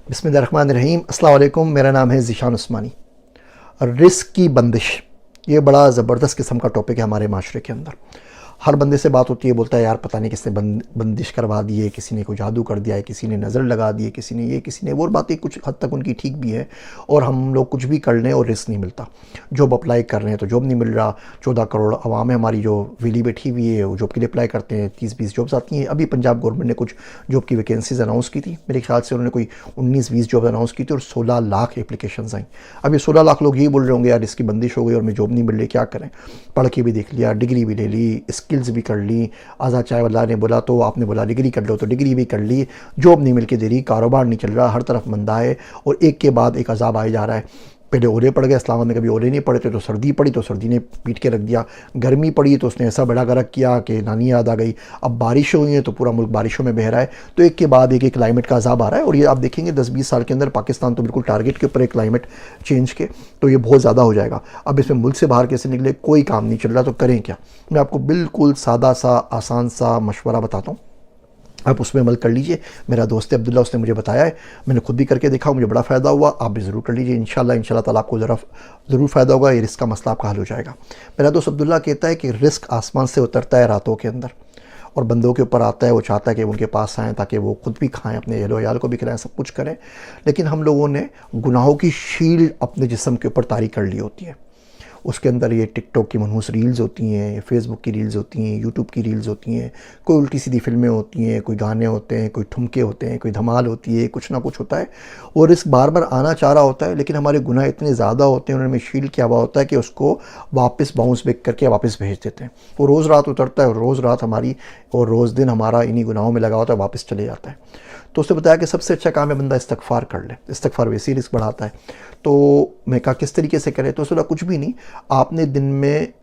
बिस्मिल्लाहिर्रहमानिर्रहीम। अस्सलाम वालेकुम। मेरा नाम है ज़ीशान उस्मानी। रिस्क की बंदिश, ये बड़ा ज़बरदस्त किस्म का टॉपिक है हमारे माशरे के अंदर। हर बंदे से बात होती है, बोलता है यार पता नहीं किसने बंदिश करवा दी है, किसी ने कोई जादू कर दिया है, किसी ने नज़र लगा दी है, किसी ने ये किसी ने वो। बातें कुछ हद तक उनकी ठीक भी है, और हम लोग कुछ भी कर लें और रिस्क नहीं मिलता। जॉब अप्लाई कर रहे हैं तो जॉब नहीं मिल रहा। 14 करोड़ आवाम है हमारी जो वेली बैठी हुई है, वो जॉब के लिए अप्लाई करते हैं, 30-20 जॉब्स आती हैं। अभी पंजाब गवर्नमेंट ने कुछ जॉब की वैकेंसीज अनाउंस की थी, मेरे ख्याल से उन्होंने कोई 19-20 जॉब अनाउंस की थी और 16 लाख एप्लीकेशन आई। अब ये 16 लाख लोग यही बोल रहे होंगे यार इसकी बंदिश हो गई और मैं जॉब नहीं मिल रही, क्या करें। पढ़ के भी देख लिया, डिग्री भी ले ली, स्किल्स भी कर ली। आज़ाद चाय वाला ने बोला तो आपने बोला डिग्री कर लो, तो डिग्री भी कर ली, जॉब नहीं मिल के दे रही, कारोबार नहीं चल रहा, हर तरफ मंदा है और एक के बाद एक अजाब आए जा रहा है। पहले ओले पड़ गए इस्लामाबाद में, कभी ओले नहीं पड़े थे, तो सर्दी पड़ी तो सर्दी ने पीट के रख दिया। गर्मी पड़ी तो उसने ऐसा बड़ा गर्क किया कि नानी याद आ गई। अब बारिश हुई है तो पूरा मुल्क बारिशों में बह रहा है। तो एक के बाद एक क्लाइमेट का अजाब आ रहा है, और ये आप देखेंगे 10-20 साल के अंदर पाकिस्तान तो बिल्कुल टारगेट के ऊपर है क्लाइमेट चेंज के। तो ये बहुत ज़्यादा हो जाएगा। अब इसमें मुल्क से बाहर कैसे निकले, कोई काम नहीं चल रहा, तो करें क्या। मैं आपको बिल्कुल सादा सा आसान सा मशवरा बताता हूँ, आप उसमें अमल कर लीजिए। मेरा दोस्त है अब्दुल्ला, उसने मुझे बताया है, मैंने खुद भी करके देखा, मुझे बड़ा फ़ायदा हुआ। आप भी ज़रूर कर लीजिए, इंशाल्लाह ताला आपको ज़रूर फ़ायदा होगा। ये रिस्क का मसला आपका हल हो जाएगा। मेरा दोस्त अब्दुल्ला कहता है कि रिस्क आसमान से उतरता है रातों के अंदर और बंदों के ऊपर आता है। वो चाहता है कि उनके पास आएँ ताकि वो खुद भी खाएँ, अपने अहलो याल को भी खिलाएँ, सब कुछ करें। लेकिन हम लोगों ने गुनाहों की शील्ड अपने जिस्म के ऊपर तारी कर ली होती है। उसके अंदर ये टिकटॉक की मनहूस रील्स होती हैं, फेसबुक की रील्स होती हैं, यूट्यूब की रील्स होती हैं, कोई उल्टी सीधी फिल्में होती हैं, कोई गाने होते हैं, कोई ठुमके होते हैं, कोई धमाल होती है, कुछ ना कुछ होता है। और रिस्क बार बार आना चाह रहा होता है, लेकिन हमारे गुनाह इतने ज़्यादा होते हैं, उन्होंने शील्ड किया हुआ होता है कि उसको वापस बाउंस बैक करके वापस भेज देते हैं। वो रोज़ रात उतरता है और रोज़ रात हमारी और रोज़ दिन हमारा इन्हीं गुनाहों में लगा होता है, वापस चले जाता है। तो उसने बताया कि सबसे अच्छा काम है बंदा इस्तगफार कर ले, इस्तगफार वैसे ही रिस्क बढ़ाता है। तो मैं कहा किस तरीके से करें, तो उसने बोला कुछ भी नहीं, आपने दिन में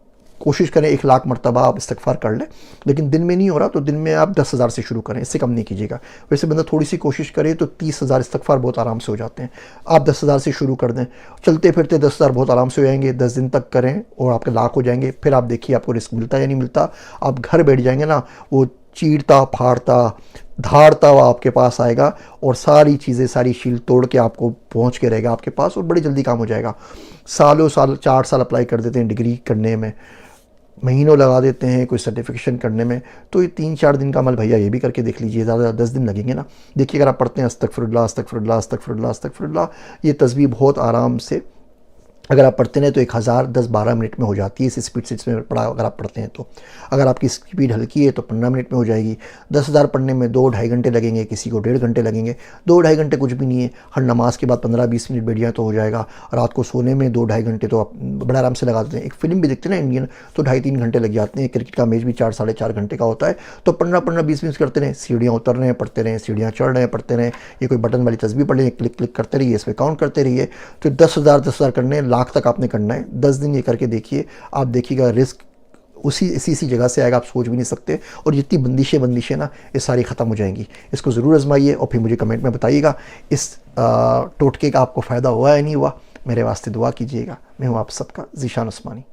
कोशिश करें 1 लाख मरतबा आप इस्तगफार कर लें, लेकिन दिन में नहीं हो रहा तो दिन में आप 10,000 से शुरू करें, इससे कम नहीं कीजिएगा। वैसे बंदा थोड़ी सी कोशिश करे तो 30,000 इस्तगफार बहुत आराम से हो जाते हैं। आप 10,000 से शुरू कर दें, चलते फिरते 10,000 बहुत आराम से हो जाएंगे। 10 दिन तक करें और आपके लाख हो जाएंगे। फिर आप देखिए आपको रिस्क मिलता है या नहीं मिलता। आप घर बैठ जाएंगे ना, वो चीरता फाड़ता धाड़ता हुआ आपके पास आएगा और सारी चीज़ें, सारी शील तोड़ के आपको पहुंच के रहेगा आपके पास, और बड़ी जल्दी काम हो जाएगा। सालों साल 4 साल अप्लाई कर देते हैं डिग्री करने में, महीनों लगा देते हैं कोई सर्टिफिकेशन करने में। तो ये 3-4 दिन का अमल भैया ये भी करके देख लीजिए, ज़्यादा 10 दिन लगेंगे ना। देखिए अगर आप पढ़ते हैं अस्तगफिरुल्लाह अस्तगफिरुल्लाह अस्तगफिरुल्लाह अस्तगफिरुल्लाह, ये तस्बीह बहुत आराम से अगर आप पढ़ते हैं तो 1000 10-12 मिनट में हो जाती है, इस स्पीड से इसमें पढ़ा अगर आप पढ़ते हैं तो। अगर आपकी स्पीड हल्की है तो 15 मिनट में हो जाएगी। 10,000 पढ़ने में 2-2.5 घंटे लगेंगे, किसी को 1.5 घंटे लगेंगे। 2-2.5 घंटे कुछ भी नहीं है, हर नमाज के बाद 15-20 मिनट बैठ जाए तो हो जाएगा। रात को सोने में 2-2.5 घंटे तो आप बड़ा आराम से लगा देते हैं। एक फिल्म भी देखते हैं ना इंडियन, तो 2.5-3 घंटे लग जाते हैं। क्रिकेट का मैच भी 4-4.5 घंटे का होता है। तो 15-20 मिनट करते रहें, सीढ़ियाँ उतर रहे हैं पढ़ते रहें, सीढ़ियाँ चढ़ रहे हैं पढ़ते रहें। ये कोई बटन वाली तस्बीह पढ़ लें, क्लिक क्लिक करते रहिए, इसमें काउंट करते रहिए। तो 10,000 करने, लाख तक आपने करना है। 10 दिन ये करके देखिए, आप देखिएगा रिस्क इसी जगह से आएगा, आप सोच भी नहीं सकते। और जितनी बंदिशें ना, ये सारी ख़त्म हो जाएंगी। इसको ज़रूर आजमाइए और फिर मुझे कमेंट में बताइएगा इस टोटके का आपको फ़ायदा हुआ या नहीं हुआ। मेरे वास्ते दुआ कीजिएगा। मैं हूँ आप सबका ज़ीशान उस्मानी।